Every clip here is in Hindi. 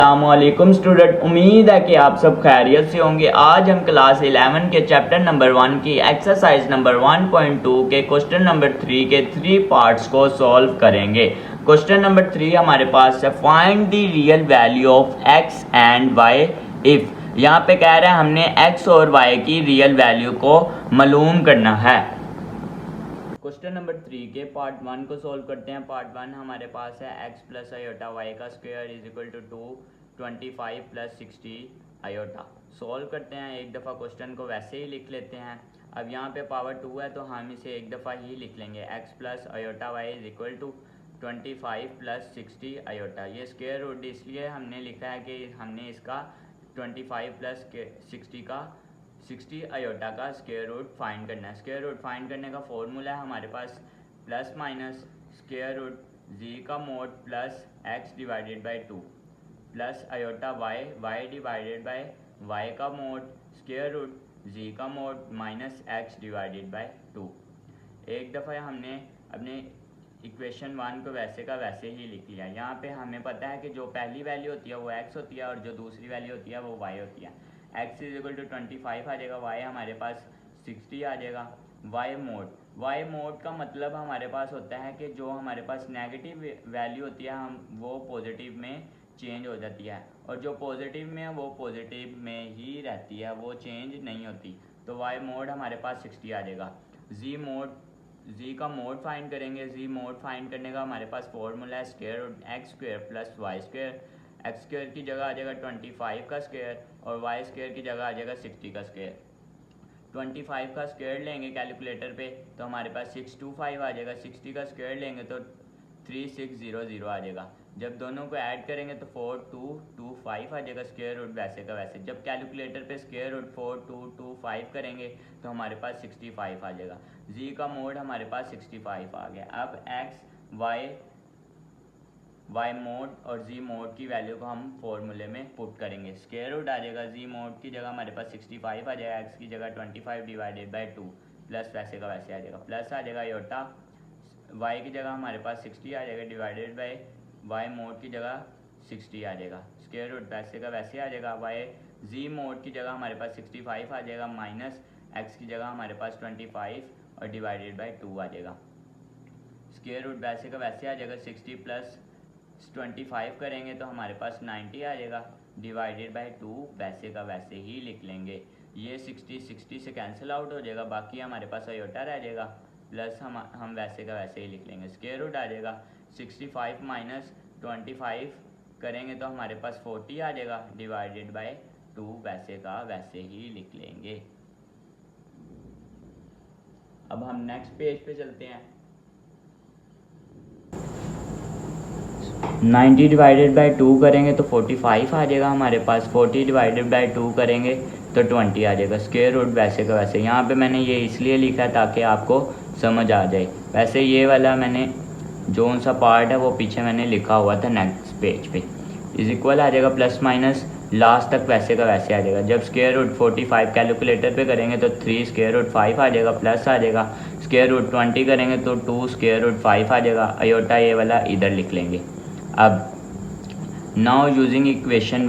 अस्सलामुअलैकुम स्टूडेंट, उम्मीद है कि आप सब खैरियत से होंगे। आज हम क्लास 11 के चैप्टर नंबर 1 की एक्सरसाइज नंबर 1.2 के क्वेश्चन नंबर 3 के 3 पार्ट्स को सॉल्व करेंगे। क्वेश्चन नंबर 3 हमारे पास है find the real value of x and y if. यहाँ पे कह रहे हैं हमने x और y की रियल वैल्यू को मालूम करना है। क्वेश्चन नंबर 3 के पार्ट 1 को सॉल्व करते हैं। पार्ट 1 हमारे पास है x प्लस आयोटा वाई का square is equal to 25 plus 60 iota. Solve करते हैं, एक दफ़ा क्वेश्चन को वैसे ही लिख लेते हैं। अब यहाँ पे पावर 2 है तो हम इसे एक दफ़ा ही लिख लेंगे। x plus iota Y is equal to 25 plus 60 iota. ये स्क्वायर रूट इसलिए हमने लिखा है कि हमने इसका 25 प्लस 60 आयोटा का स्क्वायर रूट फाइंड करना है। स्क्वायर रूट फाइंड करने का फॉर्मूला है हमारे पास plus minus square root z का mod plus x divided by 2 plus iota Y divided by Y का मोड स्क्वायर रूट जी का mod minus x divided by 2। एक दफ़ा हमने अपने इक्वेशन 1 को वैसे का वैसे ही लिख लिया। यहाँ पे हमें पता है कि जो पहली वैल्यू होती है वो x होती है और जो दूसरी वैल्यू होती है वो y होती है। x इज इक्वल टू 25 आ जाएगा, y हमारे पास 60 आ जाएगा। y मोड का मतलब हमारे पास होता है कि जो हमारे पास नेगेटिव वैल्यू होती है हम वो पॉजिटिव में चेंज हो जाती है, और जो पॉजिटिव में है वो पॉजिटिव में ही रहती है, वो चेंज नहीं होती। तो y मोड हमारे पास 60 आ जाएगा। जी का मोड फाइंड करेंगे। जी मोड फाइंड करने का हमारे पास फॉर्मूला है square root x square plus Y square. X square की जगह आ जाएगा 25 का स्क्वायर और वाई स्क्वायर की जगह आ जाएगा 60 का स्क्वायर। 25 का स्क्वायर लेंगे कैलकुलेटर पे तो हमारे पास 625 आ जाएगा। 60 का स्क्वायर लेंगे तो 3600 आ जाएगा। जब दोनों को ऐड करेंगे तो 4225 आ जाएगा स्क्वायर रूट वैसे का वैसे। जब कैलकुलेटर पे स्क्वायर रूट 4225 करेंगे तो हमारे पास 65 आ जाएगा। जी का मोड हमारे पास 65 आ गया। अब एक्स वाई मोड और जी मोड की वैल्यू को हम फॉर्मूले में पुट करेंगे। स्क्वायर रूट आ जाएगा जी मोड की जगह हमारे पास 65 आ जाएगा, एक्स की जगह 25 डिवाइडेड बाई 2 प्लस वैसे का वैसे आ जाएगा। प्लस आ जाएगा योटा वाई की जगह हमारे पास 60 आ जाएगा डिवाइडेड बाई वाई मोड की जगह 60 आ जाएगा। स्क्वायर रूट वैसे का वैसे आ जाएगा। वाई जी मोड की जगह हमारे पास 65 आ जाएगा माइनस एक्स की जगह हमारे पास 25 और डिवाइडेड बाई 2 आ जाएगा। स्क्वायर रूट वैसे का वैसे आ जाएगा। 60 प्लस 25 करेंगे तो हमारे पास 90 आ जाएगा डिवाइडेड बाई 2 वैसे का वैसे ही लिख लेंगे। ये 60 से कैंसिल आउट हो जाएगा, बाकी हमारे पास आयोटा रह जाएगा प्लस हम वैसे का वैसे ही लिख लेंगे। स्क्वायर रूट आ जाएगा 65 माइनस 25 करेंगे तो हमारे पास 40 आ जाएगा डिवाइडेड बाई 2 वैसे का वैसे ही लिख लेंगे। अब हम नेक्स्ट पेज पे चलते हैं। 90 डिवाइडेड बाई 2 करेंगे तो 45 आ जाएगा हमारे पास। 40 डिवाइडेड बाई 2 करेंगे तो 20 आ जाएगा। स्क्वायर रूट वैसे का वैसे। यहाँ पे मैंने ये इसलिए लिखा है ताकि आपको समझ आ जाए। वैसे ये वाला मैंने जो सा पार्ट है वो पीछे मैंने लिखा हुआ था नेक्स्ट पेज पे। इज इक्वल आ जाएगा प्लस माइनस लास्ट तक वैसे का वैसे आ जाएगा। जब स्क्वायर रूट 45 कैलकुलेटर पे करेंगे तो 3 स्क्वायर रूट 5 आ जाएगा प्लस आ जाएगा। स्क्वायर रूट 20 करेंगे तो 2 स्क्वायर रूट 5 आ जाएगा। आयोटा ये वाला इधर लिख लेंगे। अब नाउ यूजिंग इक्वेशन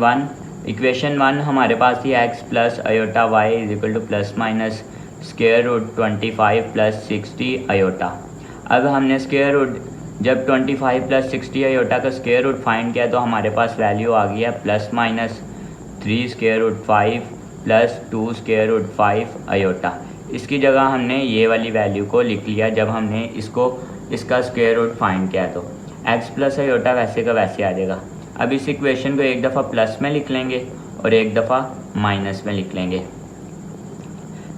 1 हमारे पास ही x plus iota Y is equal to plus minus square root 25 plus 60 iota. अब हमने स्क्वायर रूट जब 25 प्लस 60 आयोटा का स्क्वायर रूट फाइंड किया तो हमारे पास वैल्यू आ गई है plus minus 3 square root 5 plus 2 square root 5 iota. इसकी जगह हमने ये वाली वैल्यू को लिख लिया जब हमने इसका स्क्वायर रूट फाइंड किया। तो x प्लस आयोटा वैसे का वैसे आ जाएगा। अब इस इक्वेशन को एक दफ़ा प्लस में लिख लेंगे और एक दफ़ा माइनस में लिख लेंगे।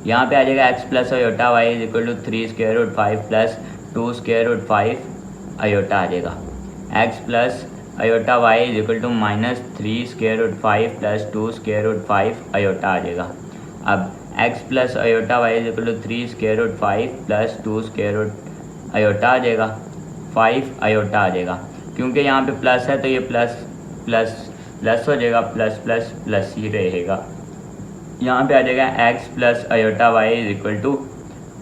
यहाँ पे आ जाएगा x plus iota Y is equal to 3 square root 5 plus 2 square root 5 iota आ जाएगा। x plus iota Y is equal to minus 3 square root 5 plus 2 square root 5 iota आ जाएगा। अब x plus iota Y is equal to 3 square root 5 plus 2 square root iota आ जाएगा 5 आयोटा आ जाएगा। क्योंकि यहाँ पे प्लस है तो ये प्लस हो जाएगा, प्लस प्लस प्लस ही रहेगा। यहाँ पे आ जाएगा x plus iota Y is equal to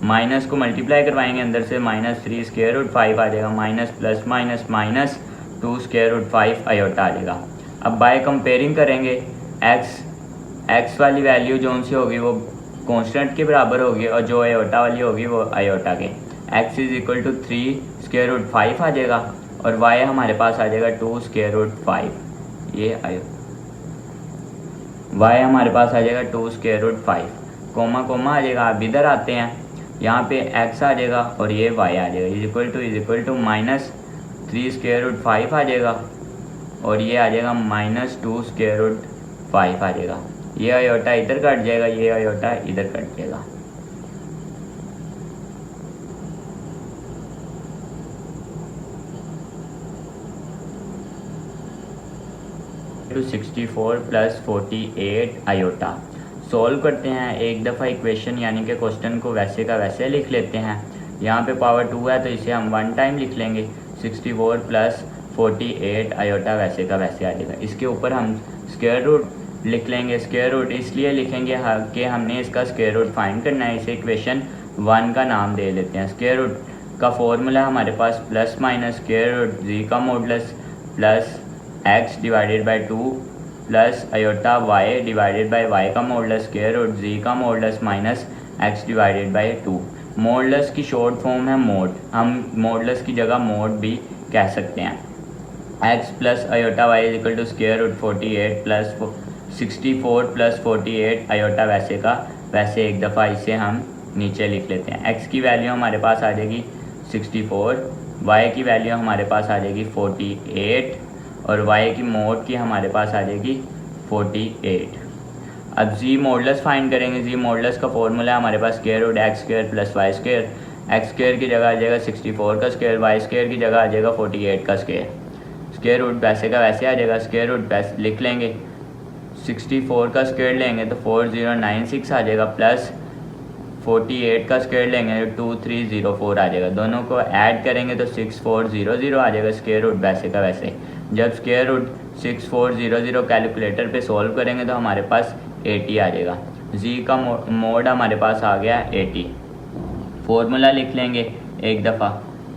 minus को मल्टीप्लाई करवाएंगे अंदर से माइनस 3 स्क्वायर रूट 5 आ जाएगा minus plus minus minus 2 square root 5 iota आ जाएगा। अब बाय कंपेयरिंग करेंगे एक्स वाली वैल्यू जो सी होगी वो कांस्टेंट के बराबर होगी और जो आयोटा वाली होगी वो आयोटा के। x is equal to 3 square root 5 आ जाएगा और y हमारे पास आ जाएगा 2 स्क्वायर रूट 5। ये y हमारे पास आ जाएगा 2 स्क्वायर रूट 5, कोमा कोमा आ जाएगा। अब इधर आते हैं, यहाँ पे x आ जाएगा और ये y आ जाएगा is equal to minus 3 square root 5 आ जाएगा और ये आ जाएगा माइनस 2 स्क्वायर रूट 5 आ जाएगा। ये आयोटा इधर कट जाएगा, ये आयोटा इधर कट जाएगा। To 64 plus 48 iota. सॉल्व करते हैं एक दफ़ा इक्वेशन, यानी कि क्वेश्चन को वैसे का वैसे लिख लेते हैं। यहाँ पे पावर 2 है तो इसे हम 1 टाइम लिख लेंगे। 64 प्लस 48 आयोटा वैसे का वैसे आ जाएगा। इसके ऊपर हम स्क्वायर रूट लिख लेंगे। स्क्वायर रूट इसलिए लिखेंगे कि हमने इसका स्क्वायर रूट फाइंड करना है। इसे इक्वेशन 1 का नाम दे लेते हैं। स्क्वायर रूट का फॉर्मूला हमारे पास plus minus square root z का modulus plus x divided by 2 plus iota y divided by y का मॉडुलस स्क्वायर रूट जी का modulus minus x divided by 2। Modulus की शॉर्ट फॉर्म है मोड, हम मॉडुलस की जगह मोड भी कह सकते हैं। x plus iota y is equal to square root 48 plus 64 plus 48 iota वैसे का वैसे। एक दफ़ा इसे हम नीचे लिख लेते हैं। x की वैल्यू हमारे पास आ जाएगी 64, y की वैल्यू हमारे पास आ जाएगी 48 और y की मोड की हमारे पास आ जाएगी 48। अब जी मॉडुलस फाइंड करेंगे। जी मॉडुलस का फॉर्मूला हमारे पास square root x square plus Y square. X square की जगह आ जाएगा 64 का स्क्वायर, वाई स्क्वायर की जगह आ जाएगा 48 का स्क्वायर। स्क्वायर रूट वैसे का वैसे आ जाएगा। स्क्वायर रूट वैसे लिख लेंगे, 64 का स्क्वायर लेंगे तो 4096 आ जाएगा प्लस 48 का स्क्वायर लेंगे तो 2304 आ जाएगा। दोनों को ऐड करेंगे तो 6400 आ जाएगा स्क्वायर रूट वैसे का वैसे। जब स्क्वायर रूट 6400 कैलकुलेटर पे सॉल्व करेंगे तो हमारे पास 80 आ जाएगा। जी का मोड हमारे पास आ गया 80। फॉर्मूला लिख लेंगे एक दफ़ा,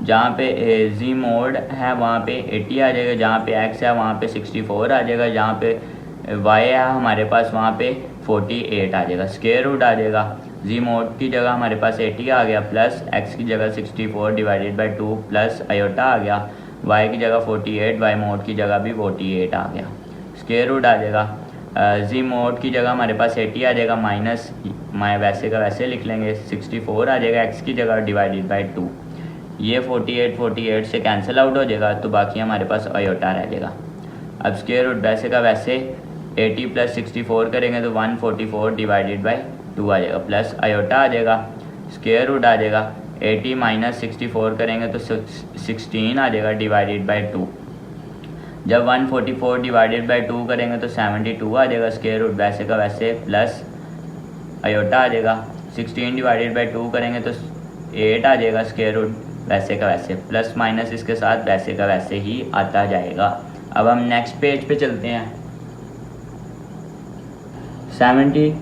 जहाँ पे जी मोड है वहाँ पे 80 आ जाएगा, जहाँ पे एक्स है वहाँ पे 64 आ जाएगा, जहाँ पे वाई है हमारे पास वहाँ पे 48 आ जाएगा। स्क्वायर रूट आ जाएगा, जी मोड की जगह हमारे पास 80 आ गया प्लस एक्स की जगह 64 डिवाइडेड बाई 2 प्लस आयोटा आ गया, वाई की जगह 48, वाई मोड की जगह भी 48 आ गया। स्क्वायर रूट आ जाएगा, जी मोड की जगह हमारे पास 80 आ जाएगा माइनस वैसे का वैसे लिख लेंगे 64 आ जाएगा एक्स की जगह डिवाइडेड बाई 2। ये 48 से कैंसिल आउट हो जाएगा तो बाकी हमारे पास आयोटा रह जाएगा। अब स्क्वायर रूट वैसे का वैसे 80 प्लस 64 करेंगे तो 144 डिवाइडेड बाई 2 आ जाएगा प्लस आयोटा आ जाएगा। स्क्वायर रूट आ जाएगा 80 माइनस 64 करेंगे तो 16 आ जाएगा डिवाइडेड बाई 2। जब 144 डिवाइडेड बाई 2 करेंगे तो 72 आ जाएगा। स्क्वायर रूट वैसे का वैसे प्लस आयोटा आ जाएगा। 16 डिवाइडेड बाई 2 करेंगे तो 8 आ जाएगा। स्क्वायर रूट वैसे का वैसे प्लस माइनस इसके साथ वैसे का वैसे ही आता जाएगा। अब हम नेक्स्ट पेज पे चलते हैं। 70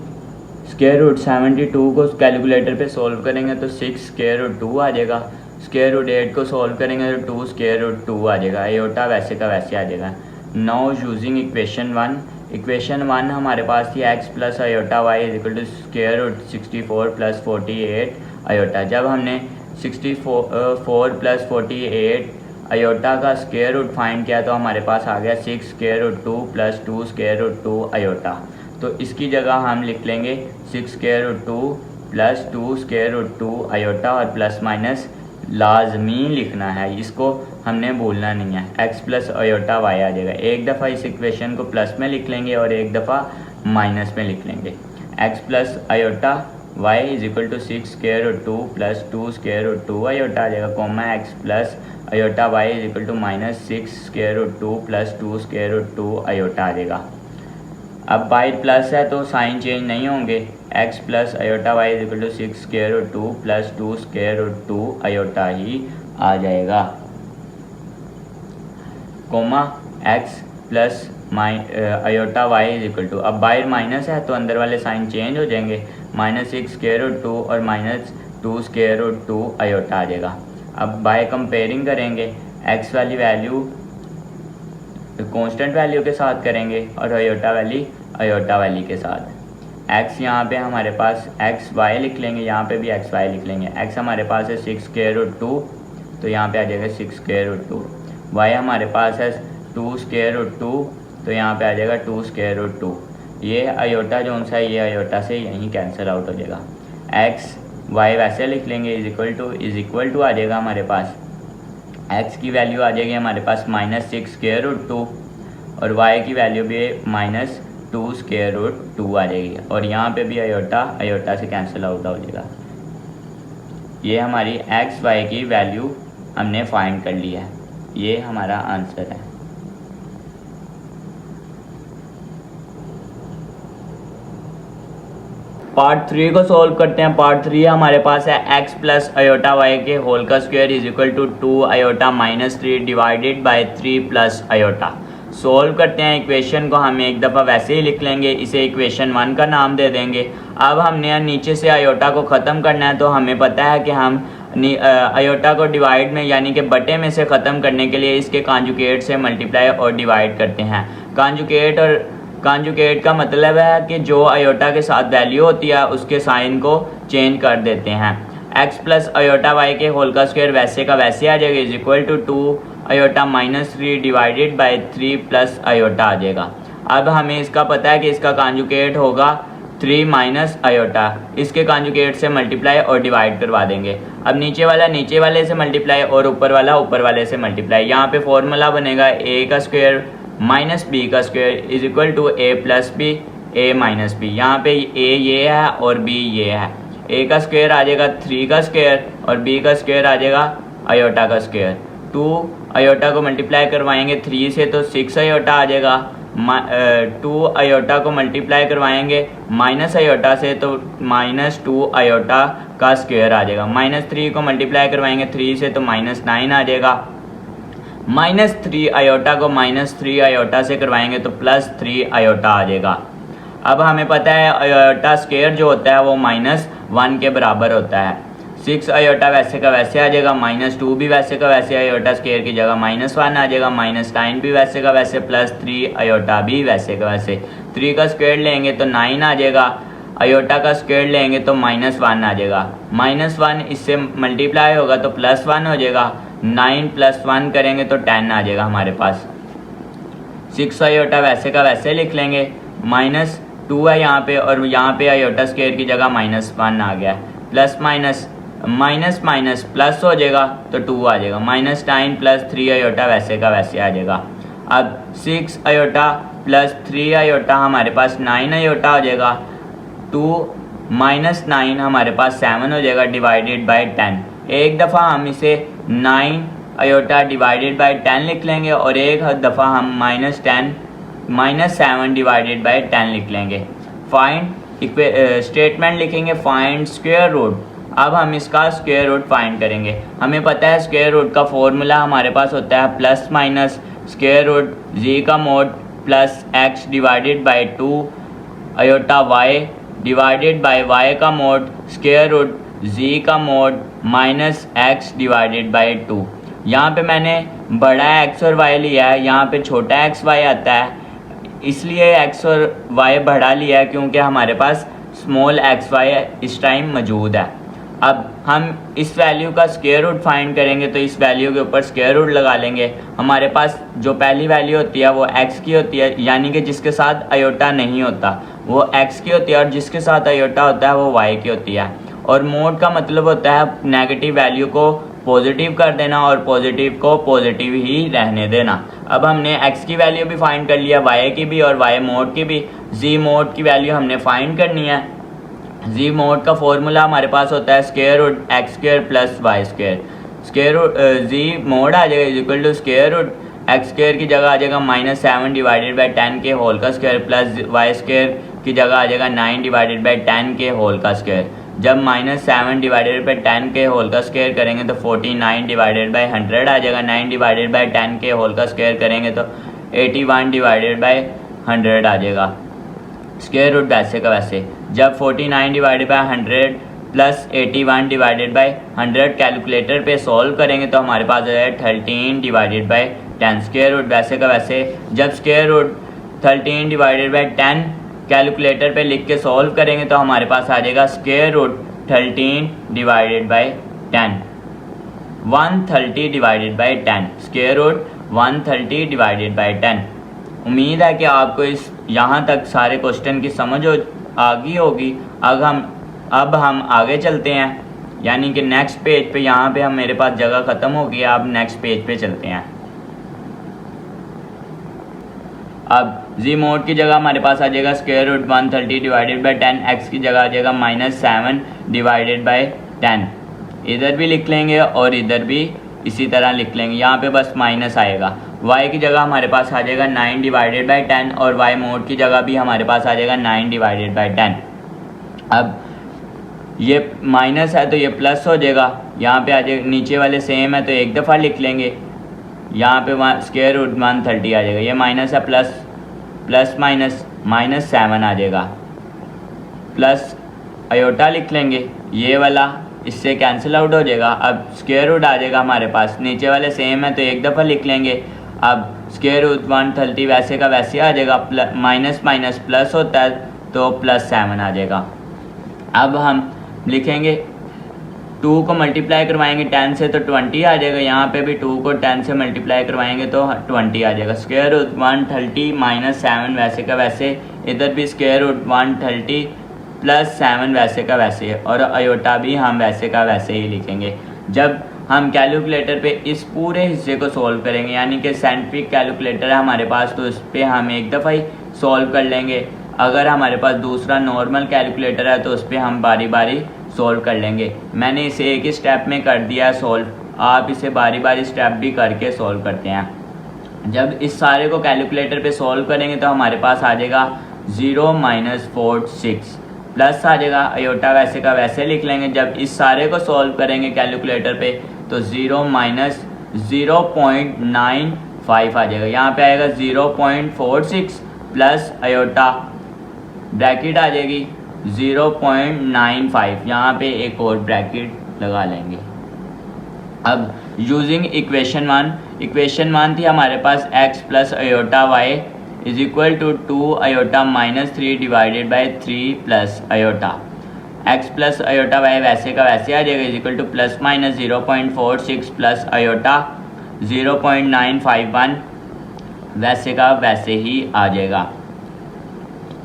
स्क्वायर रूट 72 को कैलकुलेटर पे सॉल्व करेंगे तो 6 स्क्वायर रूट 2 आ जाएगा। स्क्वायर रूट 8 को सॉल्व करेंगे तो 2 स्क्वायर रूट 2 आ जाएगा। आयोटा वैसे का वैसे आ जाएगा। नाउ यूजिंग इक्वेशन 1, इक्वेशन 1 हमारे पास थी x plus iota y is equal to square root 64 plus 48 iota. जब हमने 64 प्लस 48 आयोटा का स्क्वायर रूट फाइंड किया तो हमारे पास आ गया 6 square root 2 plus 2 square root 2 iota. तो इसकी जगह हम लिख लेंगे 6 square root 2 plus 2 square root 2 iota और प्लस माइनस लाजमी लिखना है, इसको हमने भूलना नहीं है। x प्लस आयोटा y आ जाएगा। एक दफ़ा इस इक्वेशन को प्लस में लिख लेंगे और एक दफ़ा माइनस में लिख लेंगे। x plus iota y is equal to 6 square root 2 plus 2 square root 2 iota आ जाएगा, comma x plus iota y is equal to minus 6 square root 2 plus 2 square root 2 iota आ जाएगा। अब बाई प्लस है तो साइन चेंज नहीं होंगे। x plus iota y is equal to 6 square root 2 plus 2 square root 2 iota ही आ जाएगा, comma x plus iota y is equal to, अब बाहर माइनस है तो अंदर वाले साइन चेंज हो जाएंगे, माइनस 6 स्क्वायर रूट 2 और माइनस 2 स्क्वायर रूट 2 आयोटा आ जाएगा। अब बाय कंपेयरिंग करेंगे x वाली वैल्यू कांस्टेंट वैल्यू के साथ करेंगे और आयोटा वैली के साथ। x यहाँ पे हमारे पास एक्स वाई लिख लेंगे, यहाँ पे भी एक्स वाई लिख लेंगे। x हमारे पास है 6 स्क्वायर रूट 2, तो यहाँ पे आ जाएगा 6 स्क्वायर रूट 2। y हमारे पास है 2 स्क्वायर रूट 2, तो यहाँ पे आ जाएगा 2 स्क्वायर रूट 2। ये आयोटा जो सा है ये आयोटा से यहीं कैंसिल आउट हो जाएगा। x y वैसे लिख लेंगे, इज इक्वल टू आ जाएगा हमारे पास, x की वैल्यू आ जाएगी हमारे पास -6 स्क्वायर रूट 2 और y की वैल्यू भी -2 स्क्वायर रूट 2 आ जाएगी, और यहाँ पे भी आयोटा से कैंसिल आउट हो जाएगा। ये हमारी x y की वैल्यू हमने फाइंड कर ली है, ये हमारा आंसर है। पार्ट 3 को सॉल्व करते हैं। पार्ट 3 हमारे पास है x प्लस आयोटा वाई के होल का square is equal to 2 iota -3 divided by 3 plus iota. Solve करते हैं इक्वेशन को, हम एक दफ़ा वैसे ही लिख लेंगे, इसे इक्वेशन 1 का नाम दे देंगे। अब हमने नीचे से आयोटा को ख़त्म करना है, तो हमें पता है कि हम आयोटा को डिवाइड में यानी कि बटे में से ख़त्म करने के लिए इसके कॉन्जुगेट से मल्टीप्लाई और डिवाइड करते हैं। कॉन्जुगेट का मतलब है कि जो आयोटा के साथ वैल्यू होती है उसके साइन को चेंज कर देते हैं। x प्लस आयोटा वाई के होल का स्क्वायर वैसे का वैसे आ जाएगा, is equal to 2 iota -3 divided by 3 plus iota आ जाएगा। अब हमें इसका पता है कि इसका कॉन्जुगेट होगा 3 माइनस आयोटा, इसके कॉन्जुगेट से मल्टीप्लाई और डिवाइड करवा देंगे। अब नीचे वाले से मल्टीप्लाई और ऊपर वाले से मल्टीप्लाई। यहाँ पे फॉर्मूला बनेगा a का स्क्वायर माइनस बी का square is equal to a plus B a minus B. यहाँ पे a ये है और b ये है। a का स्क्वायर आ जाएगा 3 का स्क्वायर और b का स्क्वायर आ जाएगा आयोटा का स्क्वायर। 2 आयोटा को मल्टीप्लाई करवाएंगे 3 से तो 6 आयोटा आ जाएगा। 2 आयोटा को मल्टीप्लाई करवाएंगे माइनस आयोटा से तो -2 आयोटा का स्क्वायर आ जाएगा। -3 को मल्टीप्लाई करवाएंगे 3 से तो -9 आ जाएगा। -3 आयोटा को -3 आयोटा से करवाएंगे तो +3 आयोटा आ जाएगा। अब हमें पता है आयोटा स्क्वायर जो होता है वो -1 के बराबर होता है। 6 आयोटा वैसे का वैसे आ जाएगा, -2 भी वैसे का वैसे आयोटा स्क्वायर की जगह -1 आ जाएगा, -9 भी वैसे का वैसे, +3 आयोटा भी वैसे का वैसे। 3 का स्क्वायर लेंगे तो 9 आ जाएगा, आयोटा का स्क्वायर लेंगे तो -1 आ जाएगा। -1 इससे मल्टीप्लाई होगा तो +1 हो जाएगा। 9 + 1 करेंगे तो 10 आ जाएगा हमारे पास। 6 आयोटा वैसे का वैसे लिख लेंगे, -2 है यहाँ पे और यहाँ पे आयोटा स्क्वायर की जगह -1 आ गया, प्लस माइनस प्लस हो जाएगा तो 2 आ जाएगा। -9 + 3 आयोटा वैसे का वैसे आ जाएगा। अब 6 आयोटा + 3 आयोटा हमारे पास 9 आयोटा हो जाएगा। 2 - 9 हमारे पास 7 हो जाएगा डिवाइडेड बाय 10। एक दफ़ा हम इसे 9 आयोटा डिवाइडेड बाय 10 लिख लेंगे और एक दफ़ा हम -7 डिवाइडेड बाय 10 लिख लेंगे। स्टेटमेंट लिखेंगे फाइंड स्क्वायर रूट। अब हम इसका स्क्वायर रूट फाइंड करेंगे। हमें पता है स्क्वायर रूट का फॉर्मूला हमारे पास होता है plus minus square root z का mod plus x divided by 2 iota Y divided by Y का मोड स्क्वायर रूट जी का mod minus x divided by 2। यहाँ पे मैंने बड़ा एक्स और वाई लिया है, यहाँ पे छोटा एक्स वाई आता है, इसलिए एक्स और वाई बढ़ा लिया है क्योंकि हमारे पास स्मॉल एक्स वाई इस टाइम मौजूद है। अब हम इस वैल्यू का स्क्वायर रूट फाइंड करेंगे तो इस वैल्यू के ऊपर स्क्वायर रूट लगा लेंगे। हमारे पास जो पहली वैल्यू होती है वो एक्स की होती है, यानी कि जिसके साथ आयोटा नहीं होता वो एक्स की होती है और जिसके साथ आयोटा होता है वो वाई की होती है। और मोड का मतलब होता है नेगेटिव वैल्यू को पॉजिटिव कर देना और पॉजिटिव को पॉजिटिव ही रहने देना। अब हमने एक्स की वैल्यू भी फाइंड कर लिया, वाई की भी और वाई मोड की भी। जी मोड की वैल्यू हमने फाइंड करनी है। जी मोड का फॉर्मूला हमारे पास होता है square root x square plus Y square. Square root z mod आ जाएगा equal to square root x square की जगह आ जाएगा -7 डिवाइडेड बाय 10 के होल का स्क्वायर प्लस वाई स्क्वायर की जगह आ जाएगा 9 डिवाइडेड बाय 10 के होल का स्क्वायर। जब -7 डिवाइडेड बाय 10 के होल का स्क्वायर करेंगे तो 49 डिवाइडेड बाय 100 आ जाएगा। 9 डिवाइडेड बाय 10 के होल का स्क्वायर करेंगे तो 81 डिवाइडेड बाय 100 आ जाएगा। स्क्वायर रूट वैसे का वैसे। जब 49 divided by 100 plus 81 divided by 100 calculator पे सॉल्व करेंगे तो हमारे पास है 13 डिवाइडेड बाय 10 स्क्वायर रूट वैसे का वैसे। जब square root 13 divided by 10 calculator पे लिख के सॉल्व करेंगे तो हमारे पास आ जाएगा square root 13 divided by 10, 130 divided by 10, square root 130 divided by 10। उम्मीद है कि आपको इस यहाँ तक सारे क्वेश्चन की समझ आ गई होगी। अब हम आगे चलते हैं, यानी कि नेक्स्ट पेज पे। यहाँ पे हम मेरे पास जगह ख़त्म हो गई है, अब नेक्स्ट पेज पे चलते हैं। अब जी मोड की जगह हमारे पास आ जाएगा square root 130 divided by 10, x की जगह आ जाएगा -7 डिवाइडेड बाई 10। इधर भी लिख लेंगे और इधर भी इसी तरह लिख लेंगे, यहाँ पे बस माइनस आएगा। y की जगह हमारे पास आ जाएगा 9 डिवाइडेड बाई 10 और y मोड की जगह भी हमारे पास आ जाएगा 9 डिवाइडेड बाई 10। अब ये माइनस है तो ये प्लस हो जाएगा, यहाँ पे आ जाएगा, नीचे वाले सेम है तो एक दफ़ा लिख लेंगे, यहाँ पे स्क्वायर रूट 130 आ जाएगा। ये माइनस है, प्लस माइनस -7 आ जाएगा, प्लस अयोटा लिख लेंगे, ये वाला इससे कैंसिल आउट हो जाएगा। अब स्क्वायर रूट आ जाएगा हमारे पास, नीचे वाले सेम है तो एक दफ़ा लिख लेंगे। अब स्क्वायर रूट 130 वैसे का वैसे आ जाएगा, माइनस माइनस प्लस होता है तो +7 आ जाएगा। अब हम लिखेंगे 2 को मल्टीप्लाई करवाएंगे 10 से तो 20 आ जाएगा, यहाँ पे भी 2 को 10 से मल्टीप्लाई करवाएंगे तो 20 आ जाएगा। स्क्वायर रूट 130 -7 वैसे का वैसे, इधर भी स्क्वायर रूट 130 +7 वैसे का वैसे, और अयोटा भी हम वैसे का वैसे ही लिखेंगे। जब हम कैलकुलेटर पे इस पूरे हिस्से को सॉल्व करेंगे, यानी कि साइंटिफिक कैलकुलेटर है हमारे पास, तो इस पर हम एक दफ़ा ही सॉल्व कर लेंगे। अगर हमारे पास दूसरा नॉर्मल कैलकुलेटर है तो उस पर हम बारी बारी सॉल्व कर लेंगे। मैंने इसे एक ही स्टेप में कर दिया सॉल्व, आप इसे बारी बारी स्टेप भी करके सॉल्व करते हैं। जब इस सारे को कैलकुलेटर पे सॉल्व करेंगे तो हमारे पास आ जाएगा 0 - 46 प्लस आ जाएगा, अयोटा वैसे का वैसे लिख लेंगे। जब इस सारे को सॉल्व करेंगे कैलकुलेटर पे तो 0 - 0.95 आ जाएगा, यहाँ पे आएगा 0.46 प्लस अयोटा ब्रैकेट आ जाएगी 0.95, यहाँ पे एक और ब्रैकेट लगा लेंगे। अब यूजिंग इक्वेशन 1 थी हमारे पास x plus iota y is equal to 2 अयोटा -3 divided by 3 plus iota. x plus iota y वैसे का वैसे आ जाएगा, is equal to ±0.46 plus iota 0.951 वैसे का वैसे ही आ जाएगा।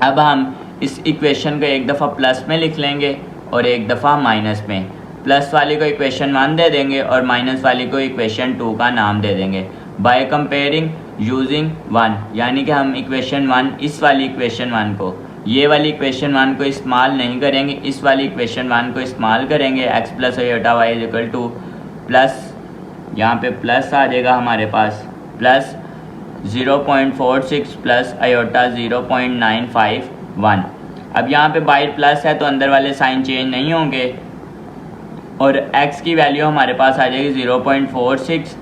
अब हम इस इक्वेशन को एक दफ़ा प्लस में लिख लेंगे और एक दफ़ा माइनस में। प्लस वाली को इक्वेशन 1 दे देंगे और माइनस वाली को इक्वेशन 2 का नाम दे देंगे। बाय कंपेयरिंग यूजिंग 1, यानी कि हम इक्वेशन 1 इस वाली इक्वेशन 1 को, ये वाली इक्वेशन 1 को इस्तेमाल नहीं करेंगे, इस वाली इक्वेशन 1 को इस्तेमाल करेंगे। x plus iota y is equal to plus, यहाँ पे प्लस आ जाएगा हमारे पास, प्लस 0.46 प्लस अयोटा 0.951। अब यहाँ पे बाई प्लस है तो अंदर वाले साइन चेंज नहीं होंगे और x की वैल्यू हमारे पास आ जाएगी 0.46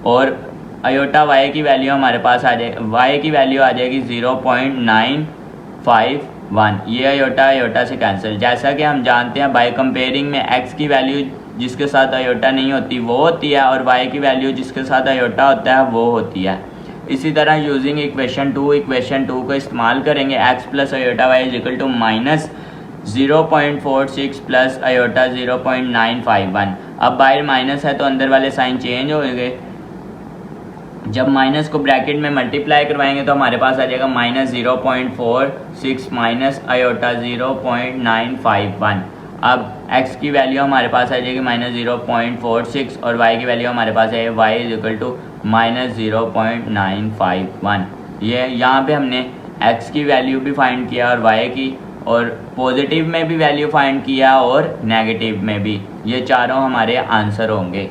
और अयोटा y की वैल्यू हमारे पास आ जाएगी, y की वैल्यू आ जाएगी 0.951। ये अयोटा से कैंसिल। जैसा कि हम जानते हैं बाय कंपेयरिंग में x की वैल्यू जिसके साथ अयोटा नहीं होती वो होती है और y की वैल्यू जिसके साथ अयोटा होता है वो होती है। इसी तरह यूजिंग इक्वेशन 2 को इस्तेमाल करेंगे। x plus iota y is equal to -0.46 plus iota 0.951। अब बाहर माइनस है तो अंदर वाले साइन चेंज हो गए। जब माइनस को ब्रैकेट में मल्टीप्लाई करवाएंगे तो हमारे पास आ जाएगा -0.46 माइनस अयोटा 0.951। अब x की वैल्यू हमारे पास आ जाएगी -0.46 और y की वैल्यू हमारे पास है y इज इक्वल टू -0.951। ये यहाँ पे हमने x की वैल्यू भी फाइंड किया और y की, और पॉजिटिव में भी वैल्यू फाइंड किया और नेगेटिव में भी। ये चारों हमारे आंसर होंगे।